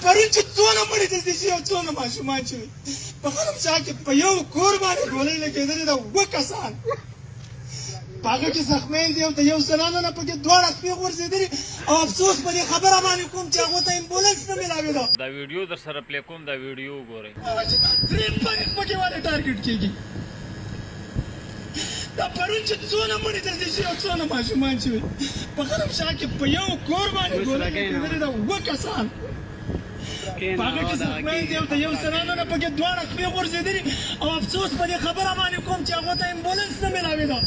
پرون چې څونه مړي دلته شي او څونه ماشومان شوي په غرم شاه کې په یو کور باندې ګولۍ لګېدلې ده 7 کسان په هغه کې زخمیان دي او د یو زنانه نه پکې 2 سپي غورځېدلي او افسوس په دې خبره باندې کوم چې هغو ته امبولانس نه میلاوېده دا ویډیو در سره پلی کوم دا ویډیو وګورئ چې دا 3 تاریخ پکې ولې ټارګېټ کېږي دا پرون چې څونه مړي دلته شي او څونه ماشومان شوي په غرم شاه کې په یو کور باندې ګولۍ لګېدلې ده 7 کسان په هغه کې زخمیان دي او د یو زنانه نه پکې 2 سپي غورځېدلي او افسوس په دې خبره باندې کوم چې هغو ته امبولانس نه میلاوېده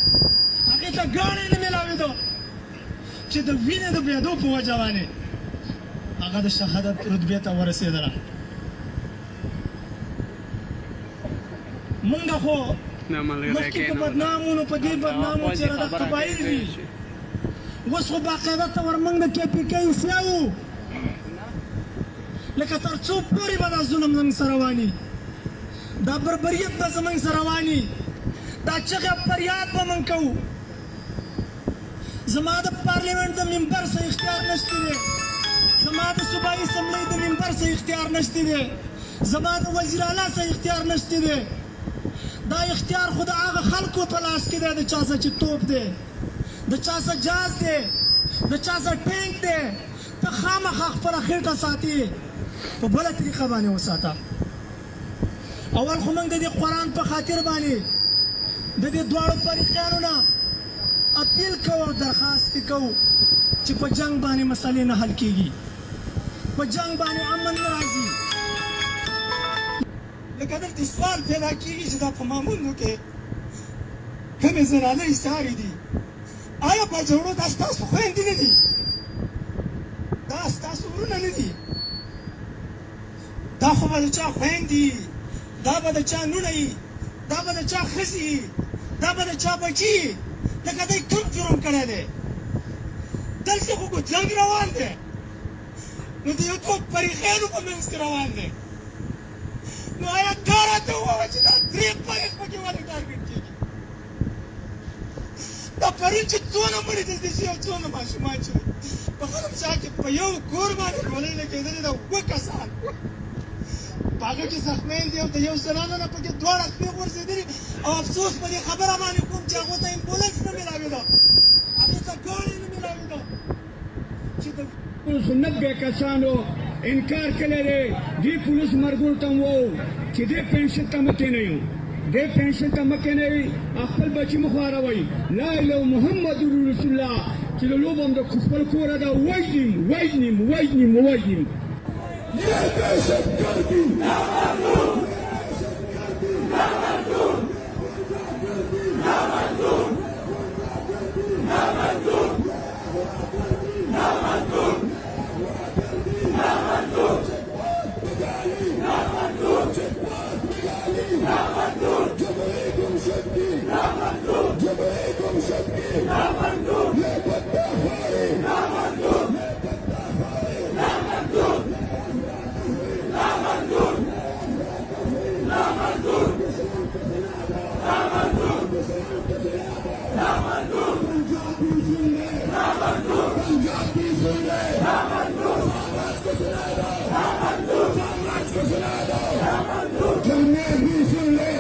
هغې ته ګاډی نه میلاوېده چې د وینې د بهېدو په وجه باندې هغه د شهادت رتبې ته ورسېدله مونږ خو مخکې په بدنامونو په دې بدنامو چې را د قبایل دي اوس خو باقاعده ته ور موږ د KPK حصه وو لکه تر څو پورې به دا ظلم زموږ سره رواني دا بربریت به زموږ سره رواني دا چغې فریاد به موږ کوو زما د پارلیمنټ د ممبر څه اختیار نشته دی زما د صوبایي اسمبلۍ د ممبر څه اختیار نشته دی زما د وزیر اعلی څه اختیار نشته دی دا اختیار خو د هغه خلکو په لاس کې دی د چا څه چې توپ دی د چا څه جاز دی د چا څه ټینک دی ته خامخا خپله خېټه ساتي په بله طریقه باندې وساته اول خو موږ د دې قرآن په خاطر باندې د دې دواړو فریقانو نه اپیل کوو او درخواست کوو چې په جنگ باندې مسلې نه حل کېږي په جنگ باندې امن نه راځي لکه دلته سوال پیدا کېږي چې دا په ماموندو کې کومې زنانې ساري دي آیا په جوړو دا ستاسو خویندې نه دي دا ستاسو ورونه نه دي دا خو به د چا خویندې دا به د چا نونه وي دا به د چا ښځې وي دا به د چا بچي وي لکه دی کوم جرم کړی دی دلته خو جنګ روان دی نو د یو څو فریقینو په منځ کې روان دی نو آیا دا راته ووایه چې دا 3 فریق پکې ولې ټارګېټ کېږي دا پرون چې څونه مړي دلته شي او څونه ماشومان شوي په غرم شاه کې په یو کور باندې ګولۍ لګېدلې ده 7 کسان په هغه کې زخمیان دي او د یو زنانه نه پکې 2 سپي غورځېدلي او افسوس په دې خبره باندې کوم چې هغو ته امبولانس نه میلاوېده هغې ته ګاډی نه میلاوېده چې د 90 کسانو انکار کړی دی دې پولیس مرګونو ته هم وویل چې دې پنشن ته مه کېنئ دې پنشن ته مه کېنئ خپل بچي مه خواروئ لا اله محمد رسول الله چې د لوبو هم د خپل کوره ده وژنیم جمهوری